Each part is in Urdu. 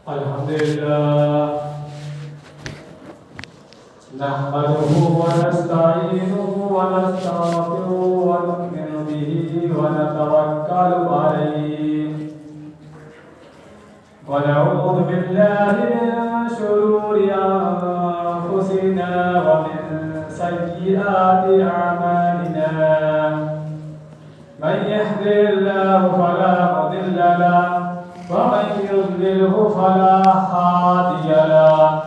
الحمد لله نحمده ونستعينه ونستغفره ونؤمن به ونتوكل عليه ونعوذ بالله من شرور أنفسنا ومن سيئات أعمالنا من يهد الله فلا مضل له ومن يضلله فلا هادي له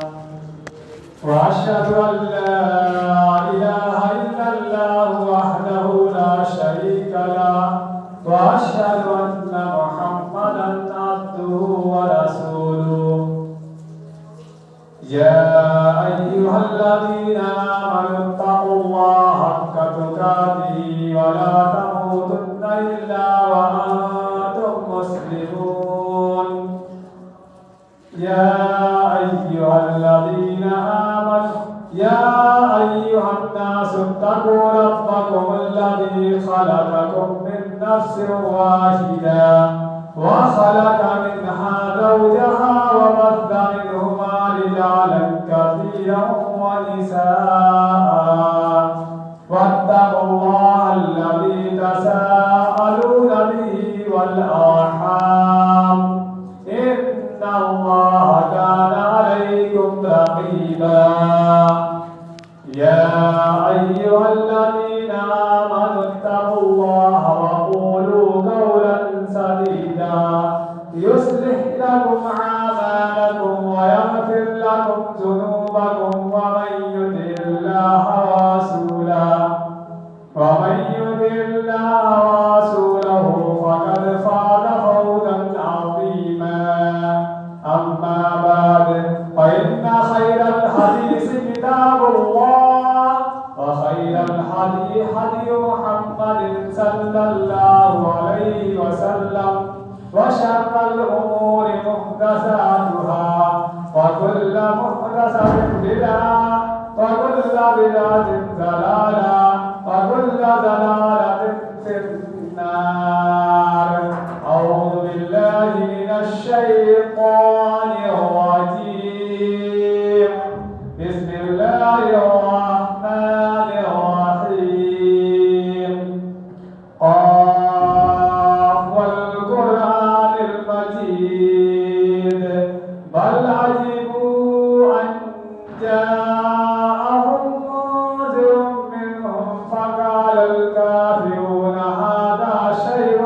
وأشهد أن لا إله إلا الله وحده لا شريك له وأشهد أن محمدا عبده ورسوله يا أيها الذين آمنوا اتقوا الله حق تقاته ولا تموتن إلا وأنتم مسلمون يا أيها الذين آمنوا يا أيها الناس اتقوا ربكم الذي خلقكم من نفس واحدة وخلق منها زوجها وبث منهما رجالا كثيرا ونساء واتقوا الله الذي تساءلون به والأرحام إن الله كان عليكم رقيبا يا أيها الذين آمنوا اتقوا الله وقولوا قولا سديدا يصلح لكم أعمالكم ويغفر لكم ذنوبكم ومن يطع الله ورسوله فقد فاز فوزا عظيما أما بعد فإن خير الحديث كتاب الله وخير الهدي هدي محمد صلى الله عليه وسلم وشر الأمور محدثاتها وكل محدثة بدعة وكل بدعة ضلالة وكل ضلالة في النار أعوذ بالله من الشيطان الرجيم بسم الله الرحمن الرحيم قاف والقرآن المجيد بل عجبوا أن جاءهم منذر منهم فقال الكافرون هذا شيء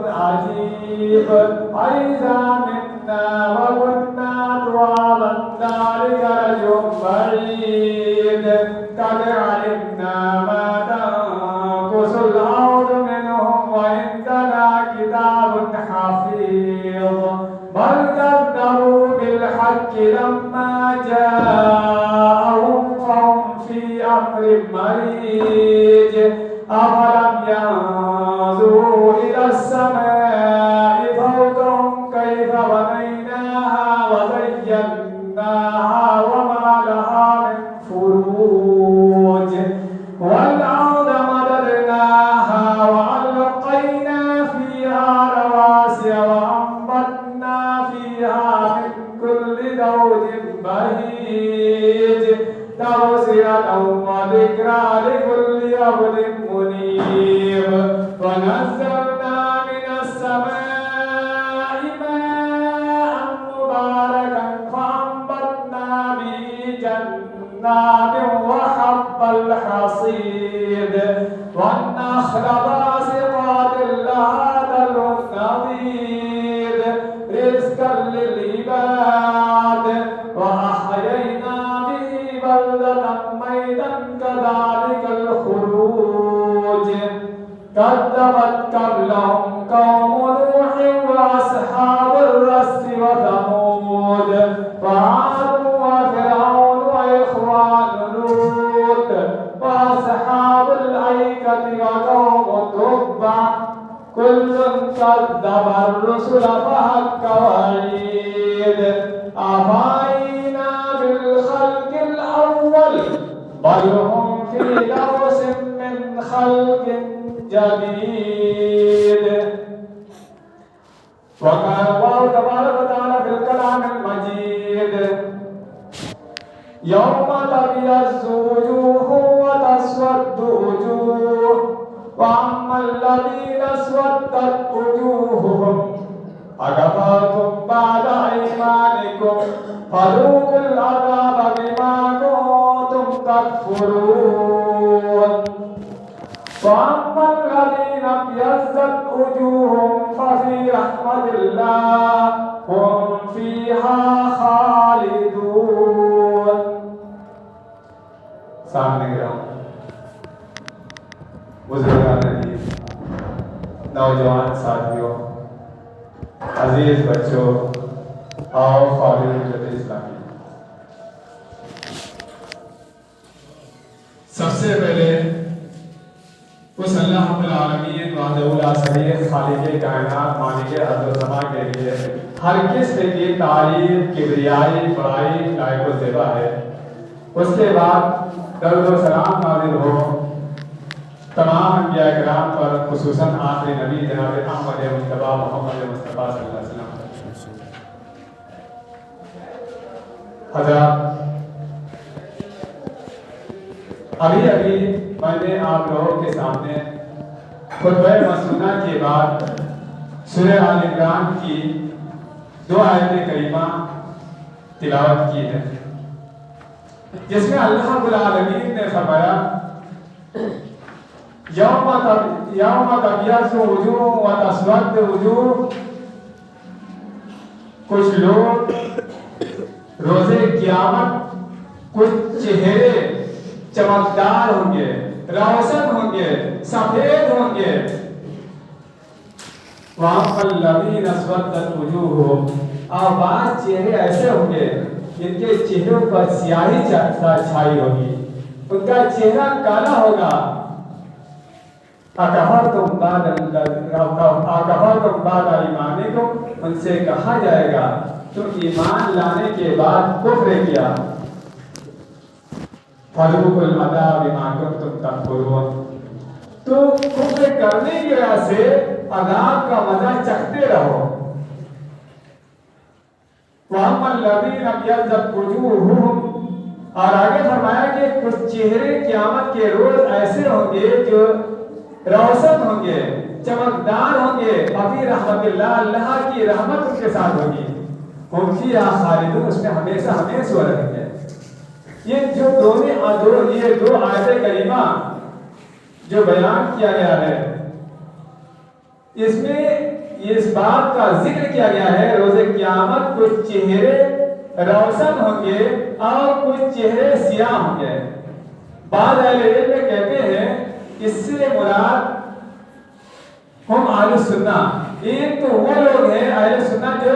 عجيب أئذا متنا وكنا ترابا ذلك رجل بعيد قد علمنا ما تنقص الأرض منهم وعندنا كتاب حفيظ بل كذبوا بالحق لما جاءهم فهم في أمر مريج أفلم ينظروا إلى السماء فوقهم كيف بنيناها وزيناها وما لها من فروج والأرض مددناها وألقينا فيها رواسي وأنبتنا فيها من كل زوج بهيج تبصرة وذكرى لكل عبد منيب ونزلنا من السماء ماء مباركا فأنبتنا به جنات وحب الحصيد والنخل باسقات لها طلع نضيد رزقا للعباد وأحيينا به بلدة ميتا كذلك الخروج كذبت قبلهم قوم نوح وأصحاب الرس وثمود وعاد وفرعون وإخوان لوط وأصحاب الأيكة وقوم تبع كل كذب الرسل فحق وعيد أفعينا بالخلق الأول بل هم في لبس من من خلق جديد وقال الله تبارك وتعالى في الكلام المجيد يوم تبيض وجوه وتسود وجوه وأما الذين اسودت وجوههم أكفرتم بعد إيمانكم فذوقوا العذاب بما كنتم تكفرون وأما الذين ابيضت وجوههم ففي رحمة الله هم فيها خالدون. سامنے گراؤں بزرگان عزیز، نوجوان ساتھیوں، عزیز بچوں، آؤ خالد ملت اسلامی، سب سے پہلے اس اللہ رب العالمین وحدہ لا شریک خالق کائنات مالک ارض و سما کے لیے ہر قسم کی تعریف، کبریائی، بڑائی لائق و زیبا ہے۔ اس کے بعد درود و سلام نازل ہو تمام انبیاء کرام پر، خصوصاً آخری نبی جناب احمد مصطفیٰ محمد مصطفیٰ صلی اللہ علیہ وسلم۔ حضرات، ابھی میں نے آپ لوگوں کے سامنے خطبہ مسنونہ کے بعد سورہ آل عمران کی 2 آیت کریمہ تلاوت کی ہے، جس میں اللہ رب العالمین نے فرمایا یوم تبیض وجوہ وتسود وجوہ، کچھ لوگ روز قیامت کچھ چہرے چمکدار ہوں گے، روشن ہوں گے، سفید ہوں گے۔ وَأَمَّا الَّذِينَ اسْوَدَّتْ وُجُوهُهُمْ، اور بعض چہرے ایسے ہوں گے جن کے چہروں پر سیاہی چھائی ہوگی، ان کا چہرہ کالا ہوگا۔ أَكَفَرْتُمْ بَعْدَ إِيمَانِكُمْ، ان سے کہا جائے گا تم ایمان لانے کے بعد کفر کیا۔ فَذُوقُوا الْعَذَابَ بِمَا كُنتُمْ تَكْفُرُونَ، تو کفر کرنے کی وجہ سے عذاب کا مزہ چکھتے رہو۔ وَأَمَّا الَّذِينَ ابْيَضَّتْ وُجُوهُهُمْ، اور آگے فرمایا کہ کچھ چہرے قیامت کے روز ایسے ہوں گے جو روشن ہوں گے، چمکدار ہوں گے، فِي رحمت اللہ، اللہ کی رحمت ان کے ساتھ ہوگی۔ ہم فیہا خالدون، اس میں ہمیشہ ہمیشہ رہیں گے۔ یہ جو دو آیت کریمہ جو بیان کیا گیا ہے، اس میں اس بات کا ذکر کیا گیا ہے روز قیامت کچھ چہرے روشن ہوں گے اور کچھ چہرے سیاہ ہوں گے۔ بعض اہل علم کہتے ہیں اس سے مراد ہم اہل سنہ، ایک تو وہ لوگ ہیں اہل سنہ جو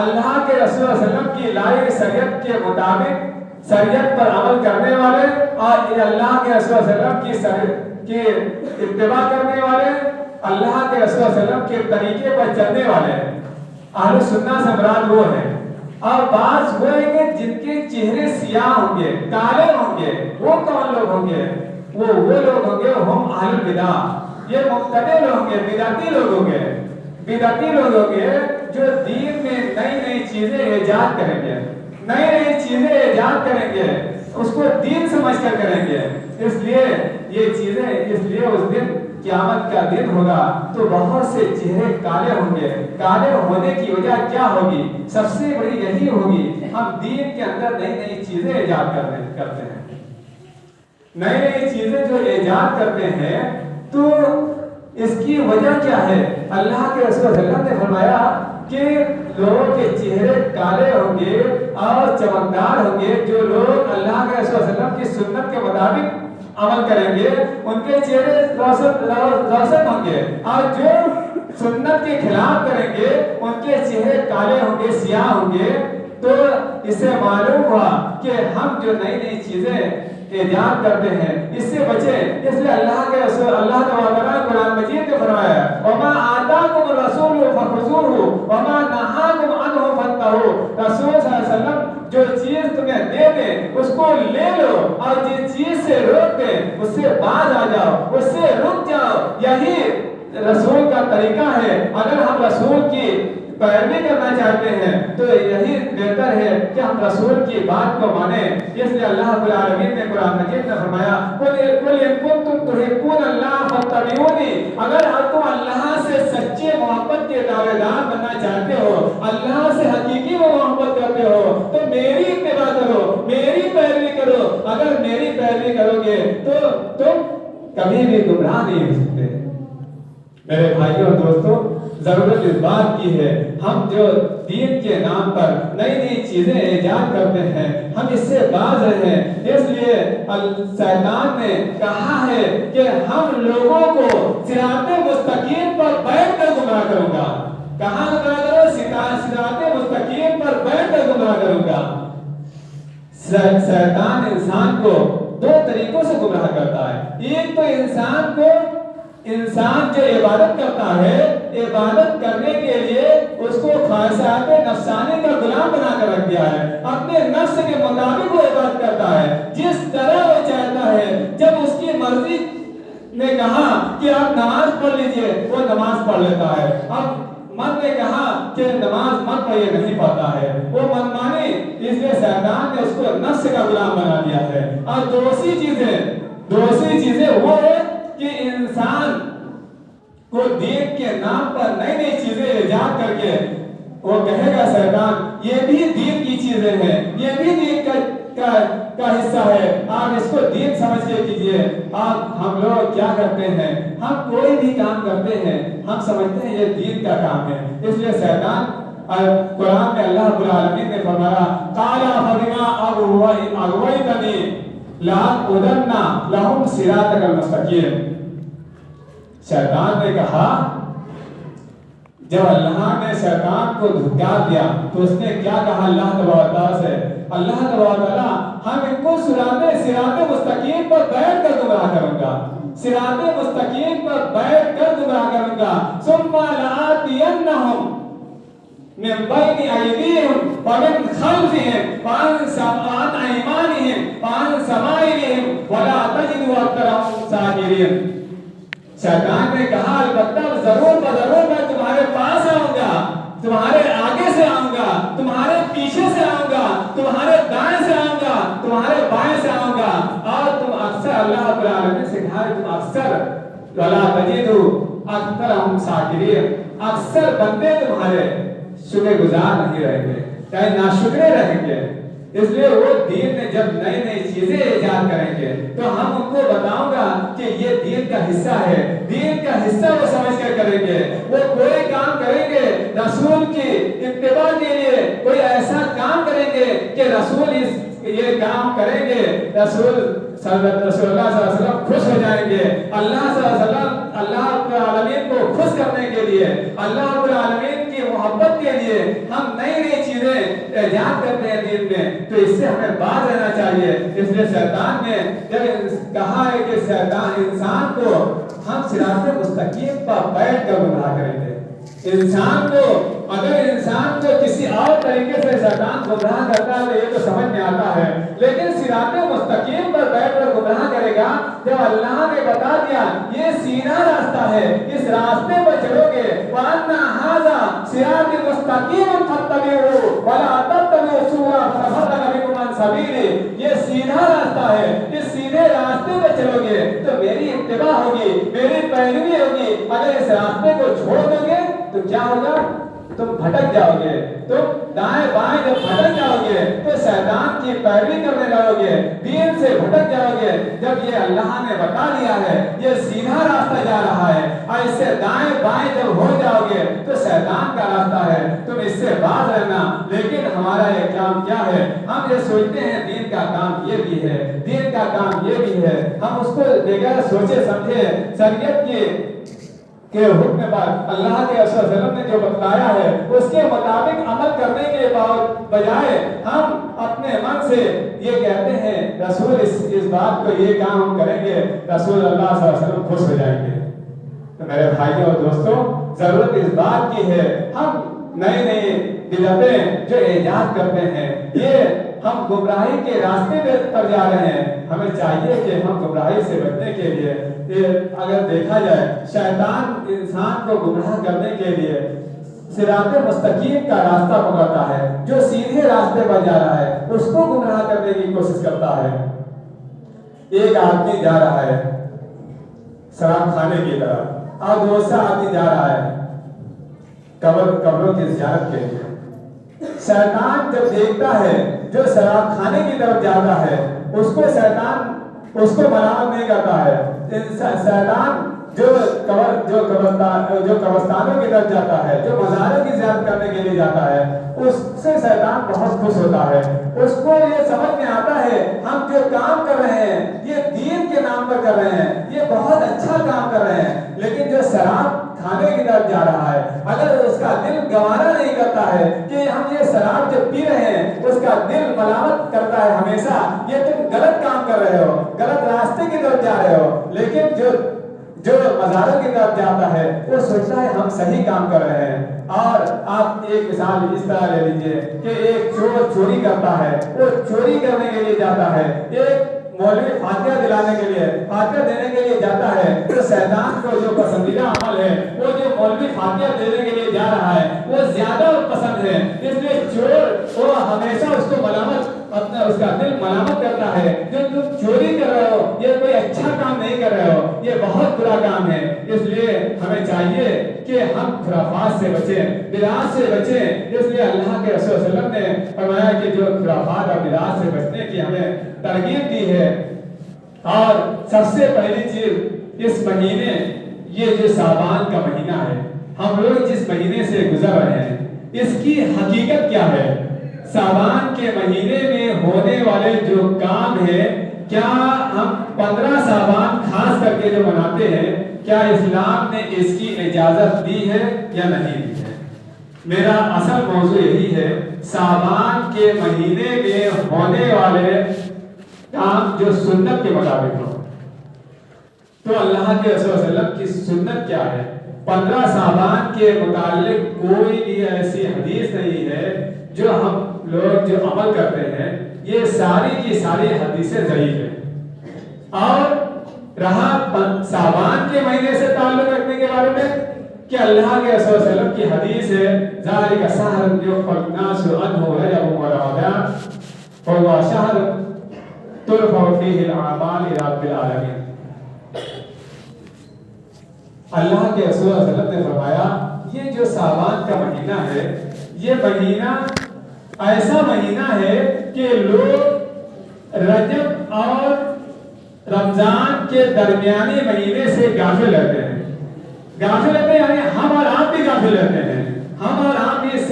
اللہ کے رسول صلی اللہ علیہ وسلم کی لائی شریعت کے مطابق شریعت پر عمل کرنے والے اور اللہ کے رسول صلی اللہ علیہ وسلم کی اتباع کرنے والے، اللہ کے رسول صلی اللہ علیہ وسلم کے طریقے پر چلنے والے اہل سنہ سے مراد وہ ہیں۔ اور بعض وہ ہیں کہ جن کے چہرے سیاہ ہوں گے، کالے ہوں گے، وہ کون لوگ ہوں گے؟ وہ لوگ ہوں گے ہم اہل بدعہ، یہ مبتدع لوگ ہوں گے، بدعتی لوگ ہوں گے، بدعتی لوگ ہوں گے جو دین میں نئی نئی چیزیں ایجاد کریں گے، نئی نئی چیزیں ایجاد کریں گے، اس کو دین سمجھ کر کریں گے۔ اس لیے یہ چیزیں، اس لیے اس دن قیامت کا دن ہوگا تو بہت سے چہرے کالے ہوں گے۔ کالے ہونے کی وجہ کیا ہوگی؟ سب سے بڑی یہی ہوگی ہم دین کے اندر نئی نئی چیزیں ایجاد کرتے ہیں، نئی نئی چیزیں جو ایجاد کرتے ہیں، تو اس کی وجہ کیا ہے؟ اللہ کے رسول صلی اللہ علیہ وسلم نے فرمایا کہ لوگوں کے چہرے کالے ہوں گے اور چمکدار ہوں گے، جو لوگ اللہ کے رسول صلی اللہ علیہ وسلم کی سنت کے مطابق عمل کریں گے ان کے چہرے روشن ہوں گے، اور جو سنت کے خلاف کریں گے ان کے چہرے کالے ہوں گے، سیاہ ہوں گے۔ تو اس سے معلوم ہوا کہ ہم جو نئی نئی چیزیں ایجاد کرتے ہیں اس سے بچیں۔ اس لیے اللہ کے رسول اللہ تعالیٰ قرآن مجید میں فرمایا ہے وَمَا آتَاكُمُ الرَّسُولُ فَخُذُوهُ وَمَا نَهَاكُمْ عَنْهُ فَانْتَهُوا، رسول صلی اللہ علیہ وسلم جو چیز تمہیں دے دے اس کو لے لو، اور جس چیز سے روک دے اس سے باز آ جاؤ، اس سے رک جاؤ۔ یہی رسول رسول کا طریقہ ہے، اگر ہم رسول کی پیروی کرنا چاہتے ہیں تو یہی بہتر ہے کہ ہم رسول کی بات کو مانیں۔ اس لیے اللہ رب العالمین نے قرآن مجید میں فرمایا قُلْ إِن كُنتُمْ تُحِبُّونَ اللَّهَ فَاتَّبِعُونِي، اگر تم اللہ سے سچے محبت کے دعوے دار بننا چاہتے ہو، اللہ سے حقیقی محبت کرتے ہو تو میری اتباع کرو، میری پیروی کرو۔ اگر میری پیروی کرو گے تو تم کبھی بھی گمراہ نہیں ہو سکتے۔ میرے بھائیوں اور دوستوں، ضرورت اس بات کی ہے ہم جو دین کے نام پر نئی نئی چیزیں ایجاد کرتے ہیں ہم اس سے باز رہیں۔ اس لیے شیطان نے کہا ہے کہ ہم لوگوں کو صراط مستقیم پر بیٹھ کر گمراہ کروں گا۔ کہاں گمراہ کرو؟ صراط مستقیم پر بیٹھ کر گمراہ کروں گا۔ شیطان انسان کو دو طریقوں سے گمراہ کرتا ہے۔ ایک تو انسان جو عبادت کرتا ہے، عبادت کرنے کے لیے اس کو خواہشات نفسانی کا غلام بنا کر رکھ دیا ہے، اپنے نفس کے مطابق وہ عبادت کرتا ہے جس طرح وہ چاہتا ہے۔ جب اس کی مرضی نے کہا کہ آپ نماز پڑھ لیجئے وہ نماز پڑھ لیتا ہے، اب من نے کہا کہ نماز مت پڑھیے نہیں پاتا ہے، وہ من مانی۔ اس لیے شیطان نے اس کو نفس کا غلام بنا دیا ہے۔ اور دوسری چیزیں وہ ہے کہ انسان کو دین کے نام پر نئی نئی چیزیں ایجاد کر کے وہ کہے گا شیطان یہ بھی دین کی چیزیں ہیں، یہ بھی دین کا حصہ ہے، آپ اس کو دین سمجھ کے کیجئے۔ ہم لوگ کیا کرتے ہیں؟ ہم کوئی بھی کام کرتے ہیں ہم سمجھتے ہیں یہ دین کا کام ہے۔ اس لیے شیطان قرآن میں اللہ رب العالمین نے فرمایا قَالَ فَبِمَا أَغْوَيْتَنِي لَأَقْعُدَنَّ لَهُمْ صِرَاطَكَ الْمُسْتَقِيمَ۔ شیطان نے کہا، جب اللہ نے شیطان کو دھکار دیا تو اس نے کیا کہا اللہ تبارک و تعالیٰ سے؟ اللہ تبارک و تعالیٰ ہم ان کو صراط مستقیم پر بیٹھ کر گمراہ کروں گا، صراط مستقیم پر بیٹھ کر گمراہ کروں گا۔ ثم لآتینہم من بین ایدیہم ومن خلفہم وعن ایمانہم وعن شمائلہم ولا تجد اکثرہم شاکرین۔ شیطان نے کہا البتہ ضرور میں تمہارے پاس آؤں گا، تمہارے آگے سے آؤں گا، تمہارے پیچھے سے آؤں گا، تمہارے دائیں سے آؤں گا، تمہارے بائیں سے آؤں گا، اور تم اکثر اللہ رب العالمین سے کہا تم اکثر ولا تجدو اکثرہم شاکرین، اکثر بندے تمہارے شکر گزار نہیں رہیں گے، چاہے ناشکرے رہیں گے۔ اس لیے وہ دین میں جب نئی نئی چیزیں ایجاد کریں گے تو ہم ان کو بتاؤں گا کہ یہ دین کا حصہ ہے، دین کا حصہ وہ سمجھ کر کریں گے۔ وہ کوئی کام کریں گے رسول کی اتباع کے لیے، کوئی ایسا کام کریں گے کہ رسول یہ کام کریں گے، رسول اللہ صلی اللہ علیہ وسلم خوش ہو جائیں گے۔ اللہ صلی اللہ علیہ وسلم اللہ رب العالمین کو خوش کرنے کے لیے، اللہ رب العالمین کی محبت کے لیے ہم نئی نئی چیزیں ایجاد کرتے ہیں دین میں، تو اس سے ہمیں باز رہنا چاہیے۔ اس لیے شیطان نے جب کہا ہے کہ شیطان انسان کو ہم صراط مستقیم پر بیٹھ کر گمراہ کریں گے، انسان کو اگر انسان کو کسی اور طریقے سے شیطان گمراہ کرتا ہے تو یہ تو سمجھ میں آتا ہے، لیکن صراط مستقیم پر بیٹھ کر گمراہ کرے گا جب اللہ نے بتا دیا یہ سیدھا راستہ ہے، اس راستے پر چلو گے، وَأَنَّ هَذَا صِرَاطِ مُسْتَقِيمٌ فَاتَّبِعُوهُ وَلَا تَتَّبِعُوا السُّبُلَ فَتَفَرَّقَ بِكُمْ عَنْ سَبِيلِهِ، یہ سیدھا راستہ ہے، اس سیدھے راستے پہ چلو گے تو میری اتباع ہوگی، میری پیروی ہوگی۔ اگر اس راستے کو چھوڑ دو گے تو کیا ہوگا؟ تم بھٹک جاؤ گے، تم دائیں بائیں جب بھٹک جاؤ گے تو شیطان کی پیروی کرنے لگو گے، دین سے بھٹک جاؤ گے۔ جب یہ اللہ نے بتا دیا ہے یہ سیدھا راستہ جا رہا ہے اور اس سے دائیں بائیں جب ہو جاؤ گے تو شیطان کا راستہ ہے، تم اس سے باز رہنا۔ لیکن ہمارا یہ کام کیا ہے؟ ہم یہ سوچتے ہیں دین کا کام یہ بھی ہے، دین کا کام یہ بھی ہے، ہم اس کو بغیر سوچے سمجھے شریعت کے حکم پر اللہ کے رسول صلی اللہ علیہ وسلم نے جو بتلایا ہے اس کے مطابق عمل کرنے کے بجائے ہم اپنے من سے یہ کہتے ہیں رسول اس بات کو یہ کام ہم کریں گے رسول اللہ صلی اللہ علیہ وسلم خوش ہو جائیں گے۔ تو میرے بھائیوں اور دوستوں، ضرورت اس بات کی ہے ہم نئی نئی بدعتیں جو ایجاد کرتے ہیں یہ ہم گمراہی کے راستے پر جا رہے ہیں. ہمیں چاہیے کہ ہم گمراہی سے بچنے کے لیے اگر دیکھا جائے شیطان انسان کو گمراہ کرنے کے لیے صراط مستقیم کا راستہ پکڑتا ہے. جو سیدھے راستے پر جا رہا ہے اس کو گمراہ کرنے کی کوشش کرتا ہے. ایک آدمی جا رہا ہے شراب کھانے کی طرف اور دوسرا آدمی جا رہا ہے قبروں کی زیارت کے لیے. شیطان جب دیکھتا ہے جو شراب کھانے کی طرف جاتا ہے اس کو شیطان اس کو ملامت نہیں کرتا ہے. شیطان جو قبرستانوں کی طرف جاتا ہے, جو مزاروں کی زیارت کرنے کے لیے جاتا ہے, اس سے شیطان بہت خوش ہوتا ہے. اس کو یہ سمجھ میں آتا ہے ہم جو کام کر رہے ہیں یہ دین کے نام پر کر رہے ہیں, یہ بہت اچھا کام کر رہے ہیں. لیکن جو شراب کھانے کی طرف جا رہا ہے اگر اس کا دل گوارا نہیں کرتا ہے کہ ہم یہ شراب جو پی رہے ہیں, اس کا دل ملامت کرتا ہے ہمیشہ یہ تم غلط کام کر رہے ہو, غلط راستے کی طرف جا رہے ہو. لیکن جو مزاروں کی طرف جاتا ہے وہ سوچتا ہے ہم صحیح کام کر رہے ہیں. اور آپ ایک مثال اس طرح لے لیجئے کہ ایک چور چوری کرتا ہے, وہ چوری کرنے کے لیے جاتا ہے. ایک مولوی فاتحہ دلانے کے لیے فاتحہ دینے کے لیے جاتا ہے, تو شیطان کو جو پسندیدہ عمل ہے وہ جو مولوی فاتحہ دینے کے لیے جا رہا ہے وہ زیادہ پسند ہے. اس لیے چور وہ ہمیشہ اس کو ملامت اس کا دل ملامت کرتا ہے جو تم چوری کر رہے ہو یہ کوئی اچھا کام نہیں کر رہے ہو, یہ بہت برا کام ہے. اس لیے ہمیں چاہیے کہ ہم خرافات سے بچیں, بدعات سے بچیں. اس لیے اللہ کے رسول صلی اللہ علیہ وسلم نے فرمایا کہ جو خرافات اور بدعات سے بچنے کی ہمیں ترغیب دی ہے. اور سب سے پہلی چیز اس مہینے یہ جو شعبان کا مہینہ ہے, ہم لوگ جس مہینے سے گزر رہے ہیں اس کی حقیقت کیا ہے؟ شعبان کے مہینے میں ہونے والے جو کام ہے, کیا ہم 15 شعبان خاص کر کے جو مناتے ہیں کیا اسلام نے اس کی اجازت دی ہے یا نہیں دی ہے؟ میرا اصل موضوع یہی ہے, شعبان کے مہینے میں ہونے والے کام جو سنت کے مطابق ہو. تو اللہ کے رسول صلی اللہ علیہ وسلم کی سنت کیا ہے؟ 15 شعبان کے متعلق کوئی بھی ایسی حدیث نہیں ہے. جو ہم لوگ جو عمل کرتے ہیں یہ ساری کی ساری حدیثیں ضعیف ہیں. اور رہا شعبان کے مہینے سے تعلق رکھنے کے بارے میں کہ اللہ کے رسول صلی اللہ علیہ وسلم کی حدیث ہے ذالک شہر یغفر الناس عنہ رجب ورمضان فهو شہر ترفع فیہ الاعمال الی رب العالمین. اللہ کے رسول صلی اللہ علیہ وسلم نے فرمایا یہ جو شعبان کا مہینہ ہے یہ مہینہ ایسا مہینہ ہے کہ لوگ رجب اور رمضان کے درمیانی مہینے سے غافل رہتے ہیں. غافل رہتے ہیں یعنی ہم اور آپ بھی غافل رہتے ہیں. ہم اور آپ بھی اس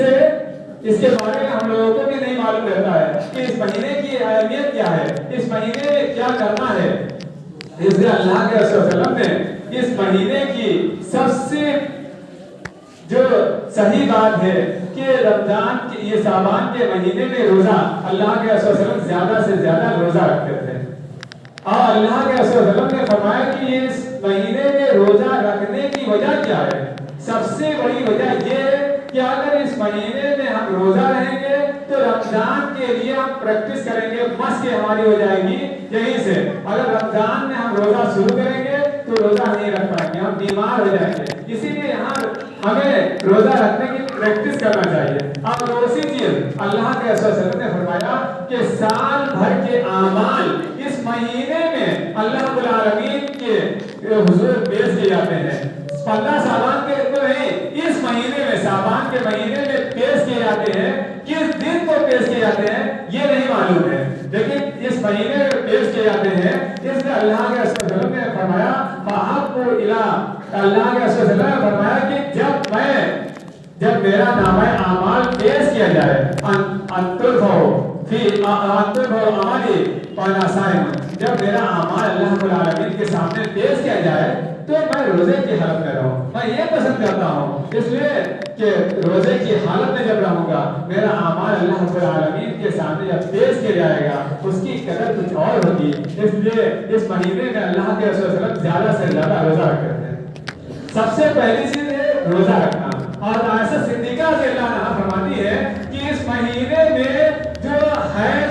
کے بارے میں ہم لوگوں کو بھی نہیں معلوم رہتا ہے کہ اس مہینے کی اہمیت کیا ہے, اس مہینے میں کیا کرنا ہے. اس لیے اللہ کے رسول صلی اللہ علیہ وسلم نے اس مہینے کی سب سے جو صحیح بات ہے کہ رمضان کے یہ شعبان کے مہینے میں روزہ اللہ کے رسول صلی اللہ علیہ وسلم زیادہ سے زیادہ روزہ رکھتے تھے. اور اللہ کے رسول صلی اللہ علیہ وسلم نے فرمایا کہ اس مہینے میں روزہ رکھنے کی وجہ کیا ہے؟ سب سے بڑی وجہ یہ کہ اگر اس مہینے میں ہم روزہ رہیں گے تو رمضان کے لیے ہم پریکٹس کریں گے, مشق ہماری ہو جائے گی یہیں سے. اگر رمضان میں ہم روزہ شروع کریں گے تو روزہ نہیں رکھ پائیں گے, ہم بیمار ہو جائیں گے. اسی لیے یہاں ہمیں روزہ رکھنے کی پریکٹس کرنا چاہیے. اور دوسری چیز اللہ کے رسول صلی اللہ علیہ وسلم نے فرمایا کہ سال بھر کے اعمال اس مہینے میں اللہ رب العالمین کے حضور پیش کیے جاتے ہیں. 15 شعبان کے تو نہیں, اس مہینے میں شعبان کے مہینے میں پیش کیے جاتے ہیں. کس دن کو پیش کیے جاتے ہیں یہ نہیں معلوم ہے, لیکن اس مہینے میں پیش کیے جاتے ہیں. اس لیے اللہ کے رسول صلی اللہ علیہ وسلم نے فرمایا فَأَحَبُّ إِلَىٰ, اللہ کے رسول صلی اللہ علیہ وسلم نے فرمایا کہ جب میرا نامہ اعمال پیش کیا جائے جب میرا اعمال اللہ رب العالمین کے سامنے پیش کیا جائے تو میں روزے کی حالت میں رہوں. میں یہ پسند کرتا ہوں اس لیے کہ روزے کی حالت میں جب رہوں گا میرا اعمال اللہ رب العالمین کے سامنے جب پیش کیا جائے گا اس کی قدر کچھ اور ہوگی. اس لیے اس مہینے میں اللہ کے رسول صلی اللہ علیہ وسلم زیادہ سے زیادہ روزہ رکھتے ہیں. سب سے پہلی چیز ہے روزہ رکھنا. اور عائشہ صدیقہ رضی اللہ عنہا فرماتی ہے کہ اس مہینے میں جو حیض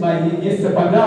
15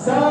100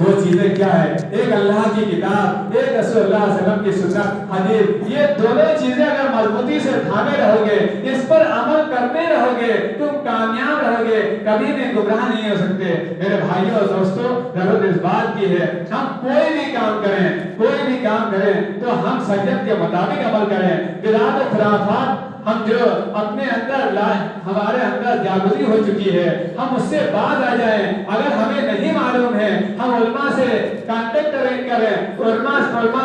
دو چیزیں کیا ہے؟ ایک اللہ کی کتاب، ایک رسول اللہ صلی اللہ علیہ وسلم کی سنت حدیث. یہ دونوں چیزیں اگر مضبوطی سے تھامے رہو گے، اس پر عمل کرتے رہو گے، تم کامیاب رہو گے، کبھی بھی گمراہ نہیں ہو سکتے. میرے بھائیوں اور دوستوں، ضرورت اس بات کی ہے ہم کوئی بھی کام کریں تو ہم سنت کے مطابق عمل کریں. بدعت و خرافات ہم جو اپنے اندر ہمارے اندر جاگزی ہو چکی ہے، ہم اس سے باز آ جائیں. اگر ہمیں نہیں معلوم ہے، ہم علماء سے کانٹیکٹ کریں، علماء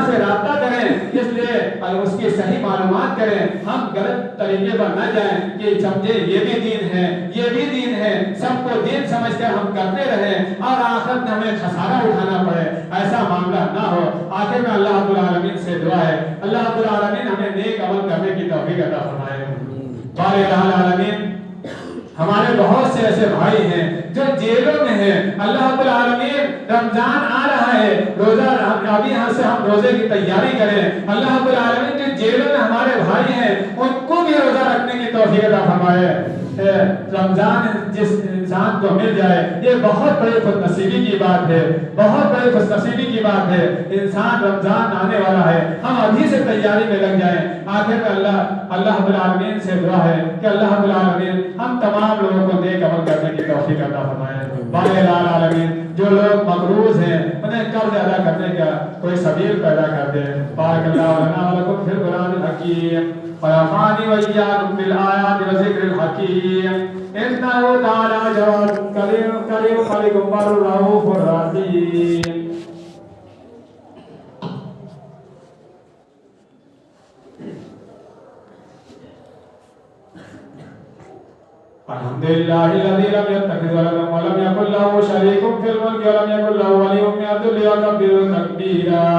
سے رابطہ کریں، اس لیے اس کی صحیح معلومات کریں. ہم غلط طریقے پر نہ جائیں کہ سمجھے یہ بھی دین ہے، سب کو دین سمجھ کر ہم کرتے رہیں اور آخر میں ہمیں خسارہ اٹھانا پڑے. ایسا معاملہ نہ ہو. آخر میں اللہ رب العالمین سے دعا ہے، اللہ رب العالمین ہمیں نیک عمل کرنے کی توفیق عطا فرمائے. بارے العالمین، ہمارے بہت سے ایسے بھائی ہیں جو جیلوں میں ہیں. اللہ رب العالمین، رمضان آ رہا ہے، روزہ ابھی یہاں سے ہم روزے کی تیاری کریں. اللہ رب العالمین جو جیلوں میں ہمارے بھائی ہیں ان کو بھی روزہ رکھنے کی توفیق عطا فرمائے. رمضان جس انسان کو مل جائے یہ بہت بڑی خوش نصیبی کی بات ہے، بہت بڑی خوش نصیبی کی بات ہے. انسان رمضان آنے والا ہے، ہم ابھی سے تیاری میں لگ جائیں. آخر میں اللہ رب العالمین سے دعا ہے کہ اللہ رب العالمین ہم تمام لوگوں کو نیک عمل کرنے کی توفیق عطا فرمائے. بارے العالمین، جو لوگ مقروض ہیں انہیں قرض ادا کرنے کا کوئی سبیل پیدا کر دے. بارک اللہ لنا ولکم فی القرآن الحکیم ونفعني وإياكم بالآيات والذكر الحكيم إنه تعالى جواد كريم خلق بر رؤوف رحيم. الحمد لله الذي لم يتخذ ولدا ولم يكن له شريك في الملك ولم يكن له ولي من الذل وكبره تكبيرا.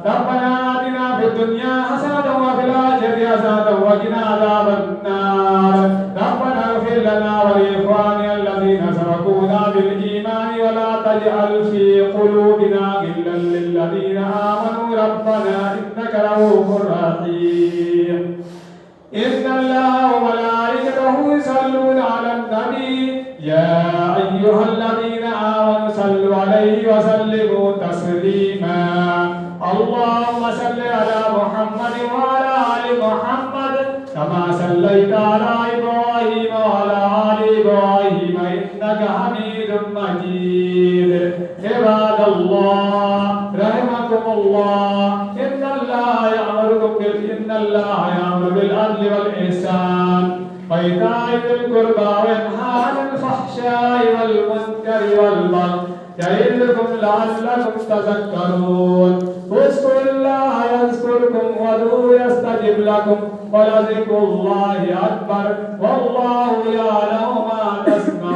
ربنا آتنا في الدنيا حسنة وفي الآخرة حسنة وقنا عذاب النار. ربنا اغفر لنا ولإخواننا الذين سبقونا بالإيمان ولا تجعل في قلوبنا غلا للذين آمنوا ربنا إنك رؤوف رحيم. إن الله وملائكته يصلون على النبي يا أيها الذين آمنوا صلوا عليه وسلموا تسليما. اللهم صل على محمد وعلى آل محمد كما صليت على إبراهيم وعلى آل إبراهيم إنك حميد مجيد. عباد الله رحمكم الله، إن الله يأمر بالعدل والإحسان وإيتاء ذي القربى وينهى عن الفحشاء والمنكر والبغي يعظكم لعلكم تذكرون. اذكروا الله يذكركم وادعوه يستجب لكم ولذكر الله أكبر والله يعلم ما تسمعون.